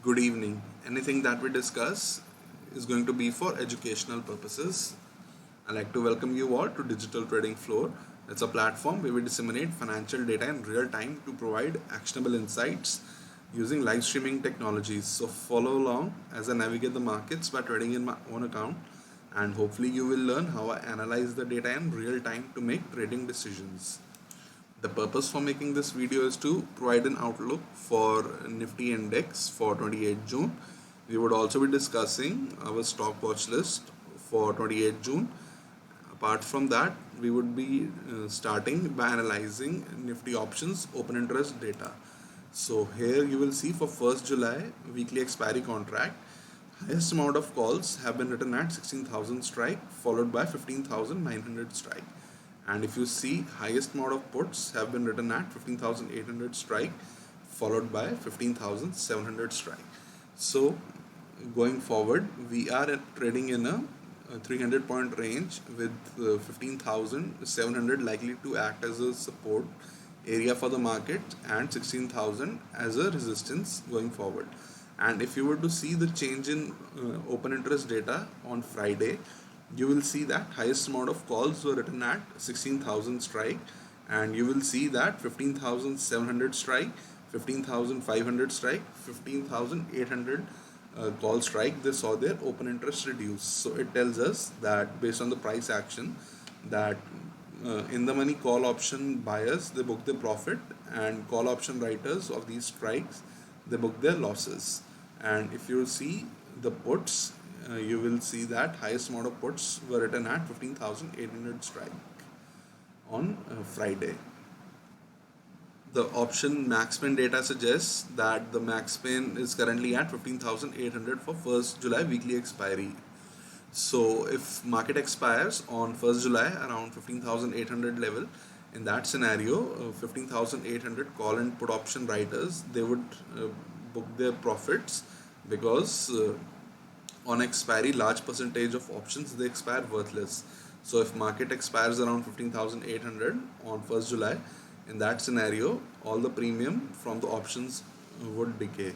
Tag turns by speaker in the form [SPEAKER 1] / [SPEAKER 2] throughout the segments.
[SPEAKER 1] Good evening. Anything that we discuss is going to be for educational purposes. I'd like to welcome you all to Digital Trading Floor. It's a platform where we disseminate financial data in real time to provide actionable insights using live streaming technologies. So follow along as I navigate the markets by trading in my own account, and hopefully you will learn how I analyze the data in real time to make trading decisions. The purpose for making this video is to provide an outlook for Nifty Index for 28th June. We would also be discussing our stock watch list for 28th June. Apart from that, we would be starting by analyzing Nifty options open interest data. So here you will see for 1st July weekly expiry contract, highest amount of calls have been written at 16,000 strike followed by 15,900 strike. And if you see, highest amount of puts have been written at 15,800 strike followed by 15,700 strike. So going forward, we are trading in a 300 point range with 15,700 likely to act as a support area for the market and 16,000 as a resistance going forward. And if you were to see the change in open interest data on Friday, you will see that highest amount of calls were written at 16,000 strike, and you will see that 15,700 strike, 15,500 strike, 15,800 call strike, they saw their open interest reduce. So it tells us that based on the price action that in the money call option buyers, they book their profit, and call option writers of these strikes, they book their losses. And if you see the puts, you will see that highest amount of puts were written at 15,800 strike on Friday. The option Maxpain data suggests that the Maxpain is currently at 15,800 for 1st July weekly expiry. So if market expires on 1st July around 15,800 level, in that scenario 15,800 call and put option writers, they would book their profits, because on expiry large percentage of options they expire worthless. So if market expires around 15,800 on 1st July, in that scenario all the premium from the options would decay.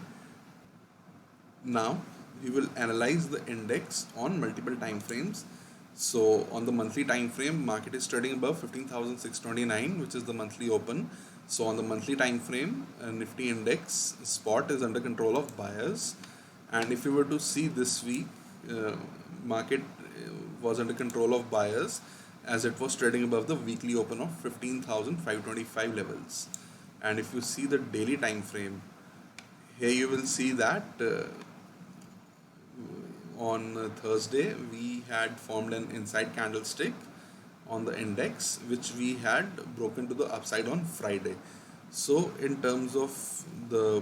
[SPEAKER 1] Now we will analyze the index on multiple time frames. So on the monthly time frame, market is trading above 15,629, which is the monthly open. So on the monthly time frame, Nifty index spot is under control of buyers. And if you were to see this week, market was under control of buyers as it was trading above the weekly open of 15,525 levels. And if you see the daily time frame, here you will see that on Thursday we had formed an inside candlestick on the index, which we had broken to the upside on Friday. So in terms of the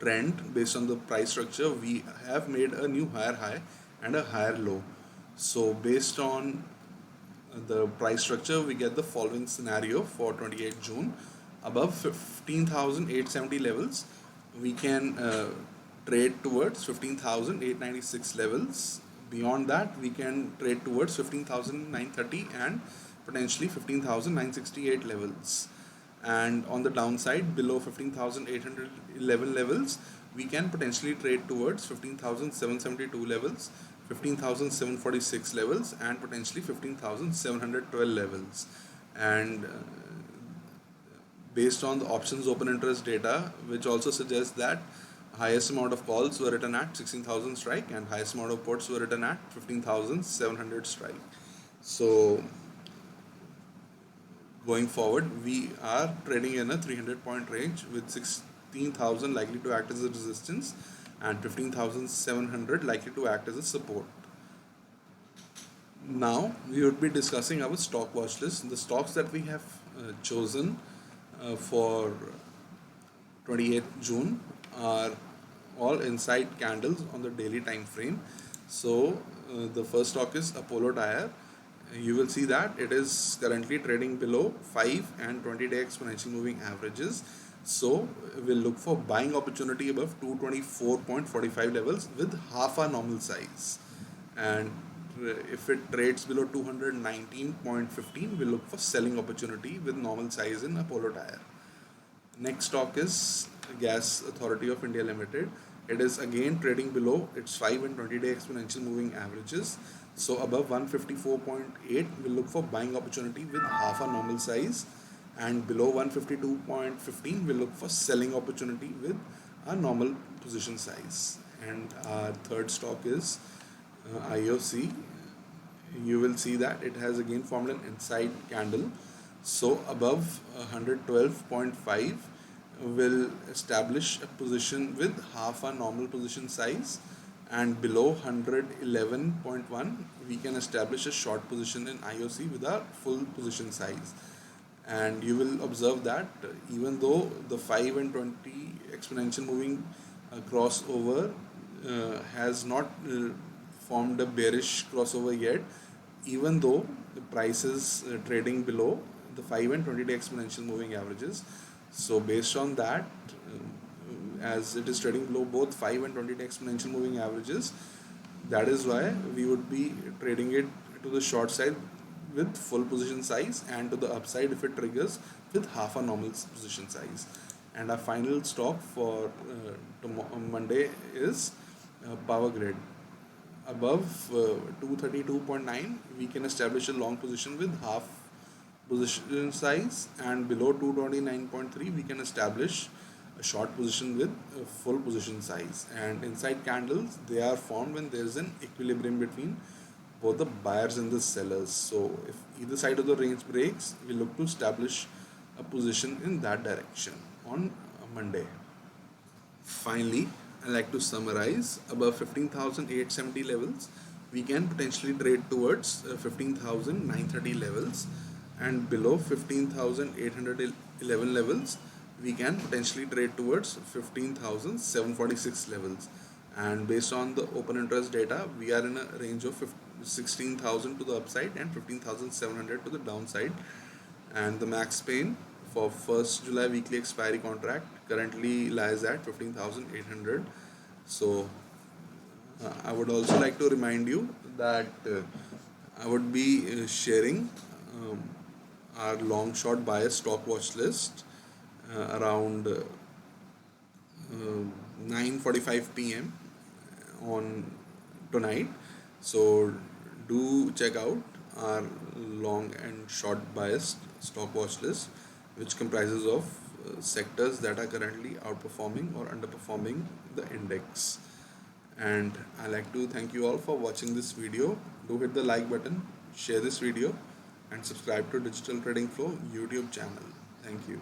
[SPEAKER 1] trend based on the price structure, we have made a new higher high and a higher low. So based on the price structure, we get the following scenario for 28th June. Above 15,870 levels, we can trade towards 15,896 levels. Beyond that, we can trade towards 15,930 and potentially 15,968 levels. And on the downside, below 15,811 levels, we can potentially trade towards 15,772 levels, 15,746 levels, and potentially 15,712 levels. And based on the options open interest data, which also suggests that highest amount of calls were written at 16,000 strike and highest amount of puts were written at 15,700 strike. So going forward, we are trading in a 300 point range with 16,000 likely to act as a resistance and 15,700 likely to act as a support. Now we would be discussing our stock watch list. The stocks that we have chosen for 28th June are all inside candles on the daily time frame. So the first stock is Apollo Tyre. You will see that it is currently trading below 5 and 20-day exponential moving averages. So we'll look for buying opportunity above 224.45 levels with half a normal size. And if it trades below 219.15, we'll look for selling opportunity with normal size in Apollo Tyre. Next stock is Gas Authority of India Limited. it is again trading below its 5 and 20-day exponential moving averages. So above 154.8, we'll look for buying opportunity with half a normal size, and below 152.15, we'll look for selling opportunity with a normal position size. And our third stock is IOC. You will see that it has again formed an inside candle. So above 112.5 will establish a position with half a normal position size, and below 111.1 we can establish a short position in IOC with a full position size. And you will observe that even though the 5 and 20 exponential moving crossover has not formed a bearish crossover yet, even though the price is trading below the 5 and 20-day exponential moving averages. So based on that, as it is trading below both 5 and 20-day exponential moving averages, that is why we would be trading it to the short side with full position size, and to the upside if it triggers with half a normal position size. And our final stock for Monday is Power Grid. Above 232.9 we can establish a long position with half position size, and below 229.3 we can establish a short position with a full position size. And inside candles, they are formed when there is an equilibrium between both the buyers and the sellers. So if either side of the range breaks, we look to establish a position in that direction on Monday. Finally, I like to summarize: above 15,870 levels, we can potentially trade towards 15,930 levels, and below 15,811 levels, we can potentially trade towards 15,746 levels. And based on the open interest data, we are in a range of 16,000 to the upside and 15,700 to the downside. And the max pain for 1st July weekly expiry contract currently lies at 15,800. So I would also like to remind you that I would be sharing our long short bias stock watch list around 9:45 p.m. on tonight. So do check out our long and short biased stock watch list, which comprises of sectors that are currently outperforming or underperforming the index. And I like to thank you all for watching this video. Do hit the like button, share this video, and subscribe to Digital Trading Flow YouTube channel. Thank you.